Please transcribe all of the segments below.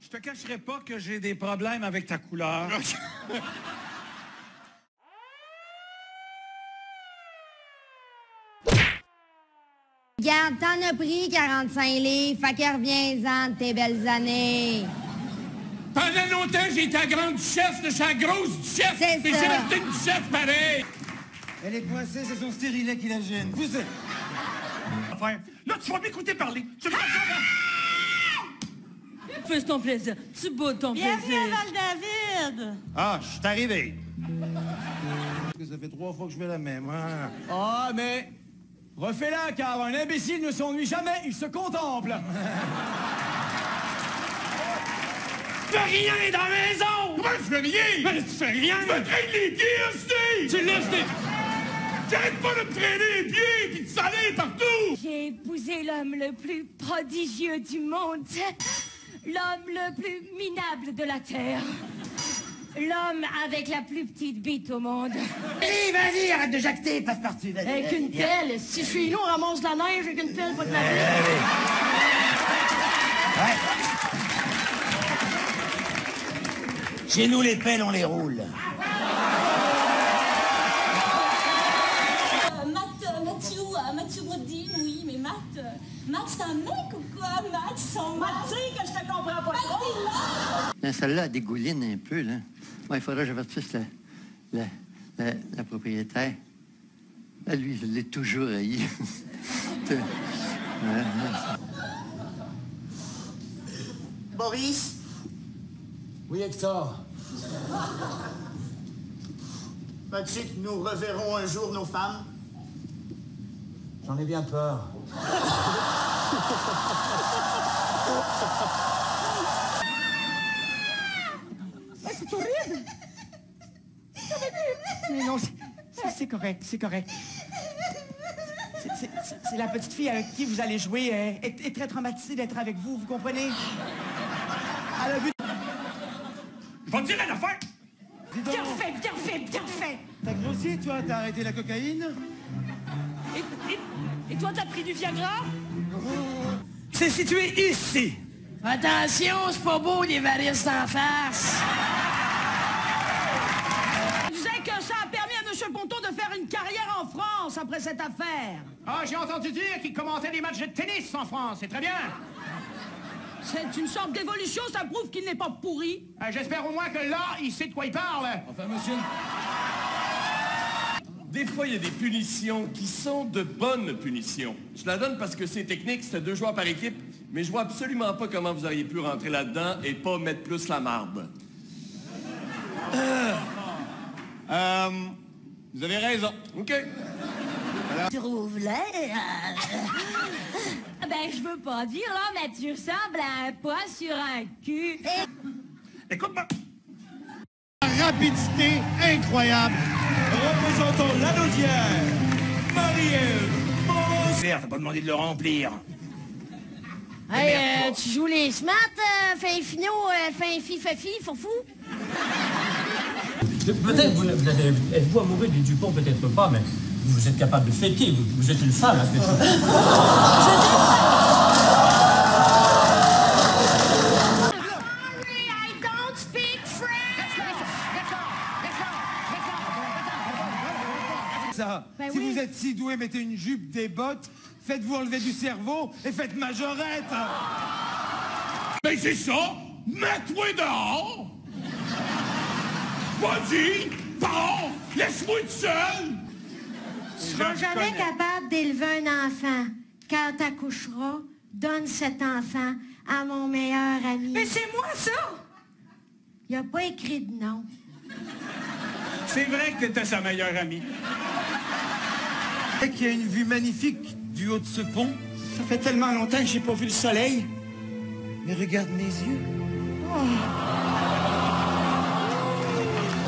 Je te cacherai pas que j'ai des problèmes avec ta couleur. Regarde, t'en as pris 45 livres, fait que reviens-en de tes belles années. Pendant longtemps, j'ai été la grande duchesse de sa grosse duchesse. C'est mais ça. j'ai resté une duchesse pareil. Elle est coincée, c'est son stérilet qui la gêne. Poussez. Enfin, là, tu vas m'écouter parler. Tu vas Fais ton plaisir. Tu boudes ton plaisir. Bienvenue à Val-David. Ah, je suis arrivé. Parce que ça fait 3 fois que je fais la même, hein. Ah, mais refais-la, car un imbécile ne s'ennuie jamais, il se contemple. Tu fais rien dans la maison! Comment je fais rien? Ben, tu fais rien! Tu me traînes les pieds aussi! Tu laisses des... J'arrête pas de me traîner les pieds pis de saler partout! J'ai épousé l'homme le plus prodigieux du monde. L'homme le plus minable de la Terre. L'homme avec la plus petite bite au monde. Allez, vas-y, arrête de jacter, passe partout. Avec une pelle. Si je suis nous, on ramasse la neige avec une pelle, pas de la pelle. Ouais. Chez nous, les pelles, on les roule. Mathieu Brodin, oui, mais Matt, c'est un mec ou quoi? Matt, son Matt, tu sais que je te comprends pas trop. Celle-là, elle dégouline un peu, là. Ouais, il faudrait que j'avertisse la propriétaire. Là, lui, je l'ai toujours haï. Boris? Oui, Hector. Tu sais que nous reverrons un jour nos femmes? J'en ai bien peur. C'est horrible! Mais non, c'est correct, c'est correct. C'est la petite fille avec qui vous allez jouer. Elle est très traumatisée d'être avec vous, vous comprenez? Elle a vu... Je vais te dire une affaire! Bien fait, bien fait, bien fait! T'as grossi, toi? T'as arrêté la cocaïne? Et toi, t'as pris du Viagra? C'est situé ici. Attention, c'est pas beau des varices d'en face. Je disais que ça a permis à M. Ponton de faire une carrière en France après cette affaire. Ah, j'ai entendu dire qu'il commentait des matchs de tennis en France, c'est très bien. C'est une sorte d'évolution, ça prouve qu'il n'est pas pourri. J'espère au moins que là, il sait de quoi il parle. Enfin, monsieur... Des fois, il y a des punitions qui sont de bonnes punitions. Je la donne parce que c'est technique, c'était 2 joueurs par équipe, mais je vois absolument pas comment vous auriez pu rentrer là-dedans et pas mettre plus la marde. Vous avez raison. OK. Trouve l'air. Ben, je veux pas dire, là, mais tu ressembles à un poids sur un cul. Écoute-moi. Rapidité incroyable. Représentons l'Anaudière, Marie-Ève. T'as pas demandé de le remplir. Hey, tu joues les smart, fin finot, fin fi, fou? Peut-être êtes-vous amoureux du Dupont, peut-être pas, mais vous êtes capable de fêter, vous êtes une femme, après tout. Ben si vous êtes si doué, mettez une jupe, des bottes, faites-vous enlever du cerveau et faites majorette. Ben c'est ça! Mets-toi dehors! Vas-y! Pars! Laisse-moi tout seul! Tu seras jamais capable d'élever un enfant. Quand t'accoucheras, donne cet enfant à mon meilleur ami. Mais c'est moi, ça! Il a pas écrit de nom. C'est vrai que t'étais sa meilleure amie. Il y a une vue magnifique du haut de ce pont. Ça fait tellement longtemps que j'ai pas vu le soleil. Mais regarde mes yeux.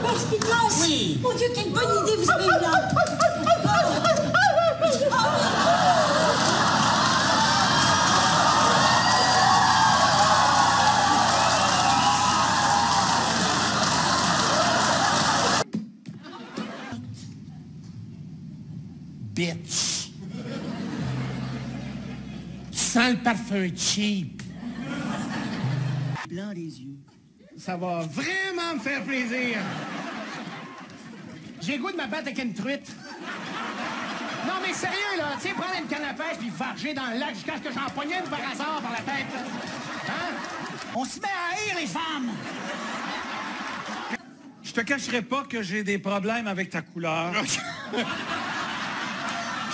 Perspicaz! Oui! Mon Dieu, quelle bonne idée vous avez eue là! Bitch! Tu sens le parfum cheap. blanc des yeux. Ça va vraiment me faire plaisir. J'ai le goût de me battre avec une truite. Non, mais sérieux, là, tu sais, prendre une canne à pêche puis varger dans le lac jusqu'à ce que j'en pogne une par hasard par la tête, là. Hein? On se met à haïr les femmes. Je te cacherai pas que j'ai des problèmes avec ta couleur. Je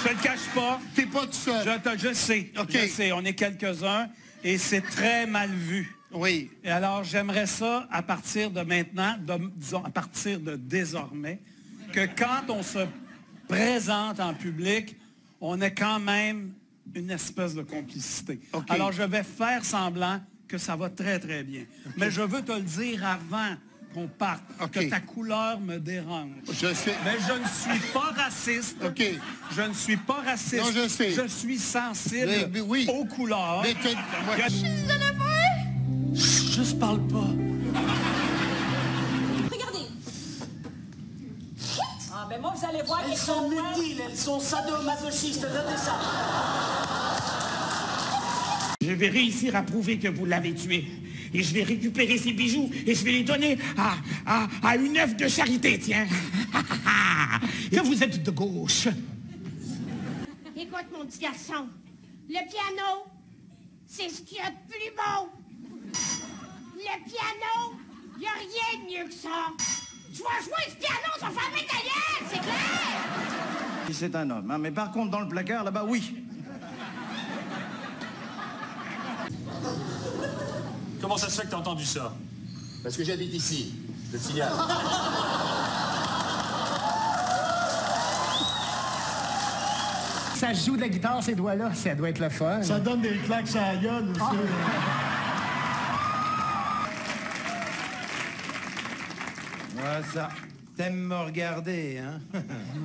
te le cache pas. T'es pas tout seul. Je sais. Okay. Je sais. On est quelques-uns et c'est très mal vu. Oui. Et alors, j'aimerais ça, à partir de maintenant, disons, à partir de désormais, que quand on se présente en public, on ait quand même une espèce de complicité. Okay. Alors, je vais faire semblant que ça va très, très bien. Okay. Mais je veux te le dire avant qu'on parte, que ta couleur me dérange. Je sais. Mais je ne suis pas raciste. OK. Je ne suis pas raciste. Non, je sais. Je suis sensible oui. aux couleurs. Mais Juste parle pas. Regardez. Ah, ben moi, vous allez voir... Elles sont mutiles, elles sont sadomasochistes, notez ça. Je vais réussir à prouver que vous l'avez tué. Et je vais récupérer ces bijoux et je vais les donner à une œuvre de charité, tiens. Que vous êtes de gauche. Écoute, mon petit garçon, le piano, c'est ce qu'il y a de plus beau. Le piano, il n'y a rien de mieux que ça. Tu vas jouer ce piano, ça va fermer ta gueule, c'est clair. C'est un homme, hein, mais par contre, dans le placard, là-bas, oui. Comment ça se fait que t'as entendu ça? Parce que j'habite ici, je te signale. Ça joue de la guitare, ces doigts-là, ça doit être le fun. Ça donne des claques sur la gueule aussi. Ouais, ça. T'aimes me regarder, hein?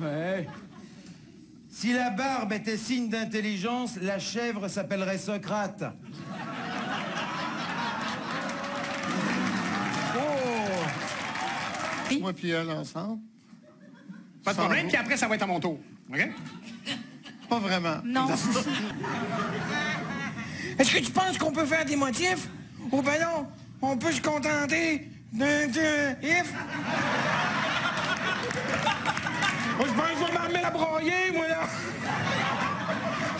Ouais. Si la barbe était signe d'intelligence, la chèvre s'appellerait Socrate. Moi puis elle ensemble. Pas de problème, puis après, ça va être à mon tour. OK? Pas vraiment. Non. Est-ce que tu penses qu'on peut faire des motifs? Ou ben non, on peut se contenter d'un if? Moi, je pense que je vais m'armer la broyer, moi, là.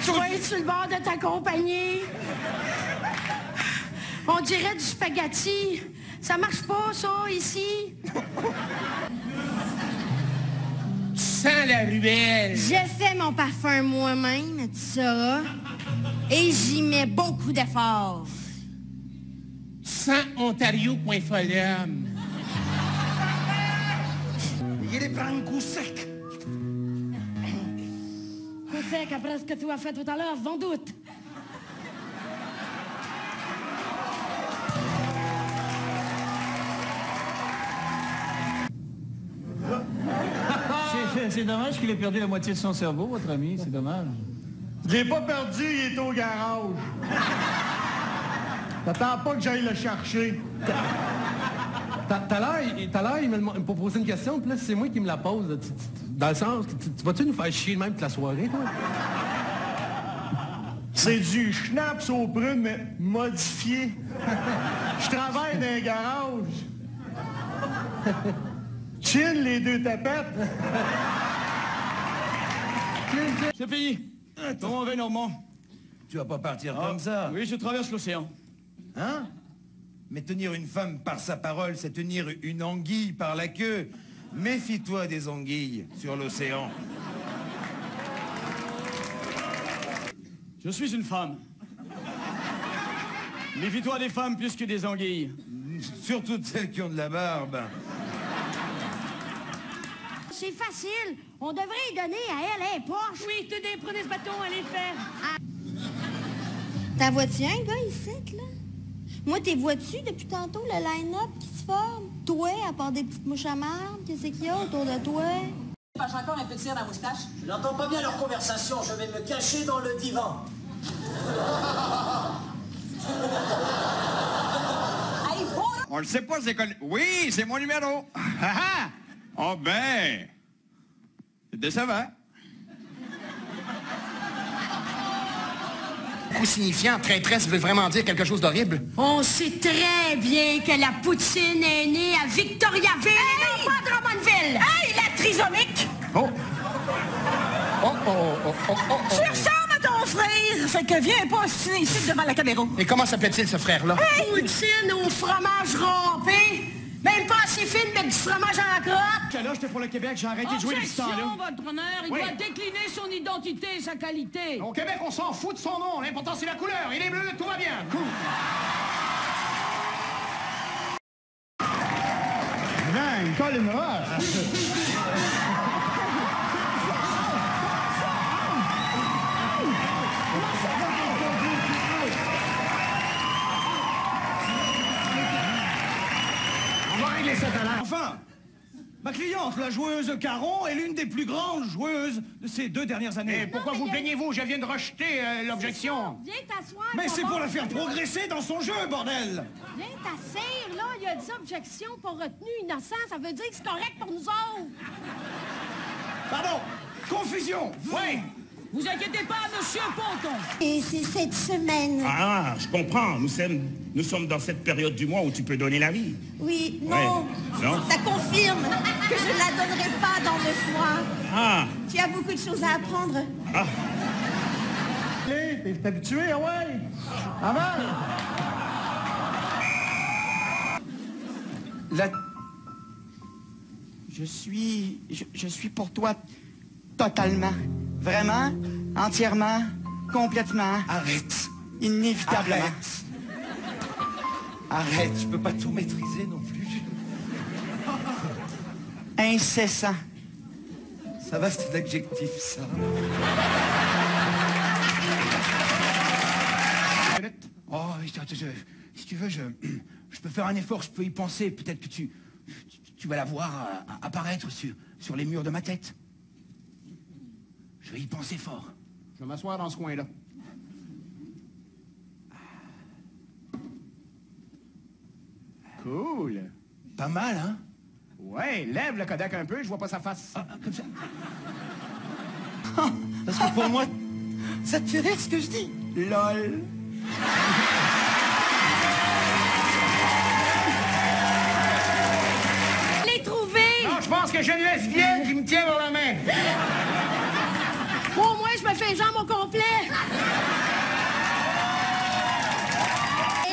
Tu vas être sur le bord de ta compagnie. On dirait du spaghetti. Ça marche pas, ça, ici. Tu sens la ruelle. J'ai fait mon parfum moi-même, tu sauras. Et j'y mets beaucoup d'efforts. Tu sens Ontario.folum. Il les prend un coup sec. Coup sec après ce que tu as fait tout à l'heure, sans doute. C'est dommage qu'il ait perdu la moitié de son cerveau, votre ami. C'est dommage. Je l'ai pas perdu, il est au garage. T'attends pas que j'aille le chercher. Tout à l'heure, il me proposait une question, puis là, c'est moi qui me la pose. Dans le sens, tu vas-tu nous faire chier de même toute la soirée, toi? C'est du schnapps au prune, mais modifié. Je travaille dans un garage. Chill, les deux tapettes. C'est payé. Comment va, Normand? Tu vas pas partir comme ça. Oui, je traverse l'océan. Hein? Mais tenir une femme par sa parole, c'est tenir une anguille par la queue. Méfie-toi des anguilles sur l'océan. Je suis une femme. Méfie-toi des femmes plus que des anguilles. Surtout de celles qui ont de la barbe. C'est facile. On devrait y donner à elle un Porsche. Oui, tenez, prenez ce bâton, allez le faire. T'as vois-tu un gars ici, là? Moi, t'es vois-tu depuis tantôt le line-up qui se forme? Toi, à part des petites mouches à marde, qu'est-ce qu'il y a autour de toi? J'ai encore un peu de cire dans la moustache. Je n'entends pas bien leur conversation, je vais me cacher dans le divan. On le sait pas, c'est quoi... Oui, c'est mon numéro. Oh ben, c'est décevant. coup signifiant. Traîtresse veut vraiment dire quelque chose d'horrible. On sait très bien que la poutine est née à Victoriaville et non pas à Drummondville. Hey, la trisomique! Oh! Tu ressembles à ton frère! Fait que viens pas ostiner ici devant la caméra. Et comment s'appelait-il, ce frère-là? Hey, poutine au fromage râpé. Même pas assez fine, mais du fromage en crotte. Que là, j'étais pour le Québec, j'ai arrêté de jouer depuis ce temps-là. Votre honneur, il doit décliner son identité et sa qualité. Au Québec, on s'en fout de son nom. L'important, c'est la couleur. Il est bleu, tout va bien. Cool. Une colle noire. On va régler ça tout à l'heure. Enfin, ma cliente, la joueuse Caron, est l'une des plus grandes joueuses de ces 2 dernières années. Et pourquoi vous plaignez-vous? Je viens de rejeter l'objection. Viens t'asseoir. Mais c'est pour la faire progresser dans son jeu, bordel! Viens t'asseoir, là. Il y a des objections pour retenu innocent. Ça veut dire que c'est correct pour nous autres. Pardon, confusion. Oui. Vous inquiétez pas, monsieur Ponton. Et c'est cette semaine. Ah, je comprends. Nous sommes dans cette période du mois où tu peux donner la vie. Oui, non. Ouais. Non. Ça confirme que je ne la donnerai pas dans 9 mois. Ah. Tu as beaucoup de choses à apprendre. Ah. Allez, t'es habitué, ah ouais? Avant! Je suis pour toi totalement, vraiment, entièrement, complètement. Arrête. Inévitablement. Arrête, je peux pas tout maîtriser non plus. Incessant. Ça va, c'est l'adjectif, ça. Oh, si tu veux, je peux faire un effort, je peux y penser. Peut-être que tu vas la voir apparaître sur les murs de ma tête. Je vais y penser fort. Je vais m'asseoir dans ce coin-là. Cool. Pas mal, hein? Ouais, lève le Kodak un peu, je vois pas sa face. Comme ça. Parce que pour moi, ça te fait rire ce que je dis. LOL. Je l'ai trouvé. Non, je pense que j'ai une lesbienne qui me tient dans la main. Au moins, je me fais les jambes au complet.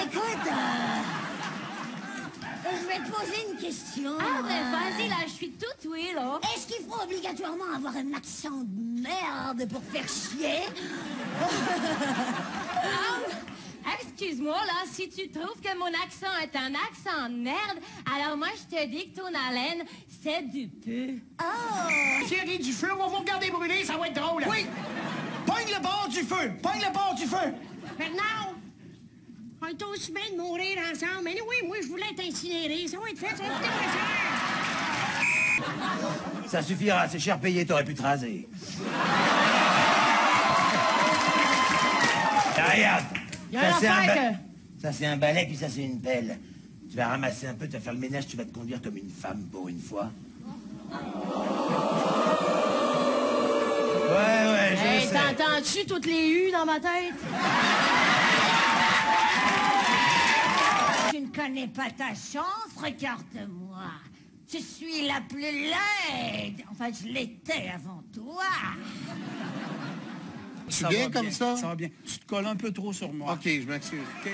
Écoute, je vais te poser une question. Ah, ben vas-y, là, je suis toute oui, là. Est-ce qu'il faut obligatoirement avoir un accent de merde pour faire chier? Excuse-moi, là, si tu trouves que mon accent est un accent de merde, alors moi, je te dis que ton haleine, c'est du peu. Oh! Thierry du feu, on va vous regarder brûler, ça va être drôle. Oui! Pogne le bord du feu! Pogne le bord du feu! Bernard! On est aussi bien de mourir ensemble. Mais oui, moi, je voulais t'incinérer. Ça va être fait, ça va être cher. Ça suffira, c'est cher payé, t'aurais pu te raser. Ah, regarde! Ça, c'est un balai, puis ça, c'est une pelle. Tu vas ramasser un peu, tu vas faire le ménage, tu vas te conduire comme une femme pour une fois. Ouais, je sais. T'entends-tu toutes les U dans ma tête? Tu ne connais pas ta chance? Regarde-moi. Je suis la plus laide. Enfin, je l'étais avant toi. Tu viens comme ça? Ça va bien. Tu te colles un peu trop sur moi. OK, je m'excuse. OK.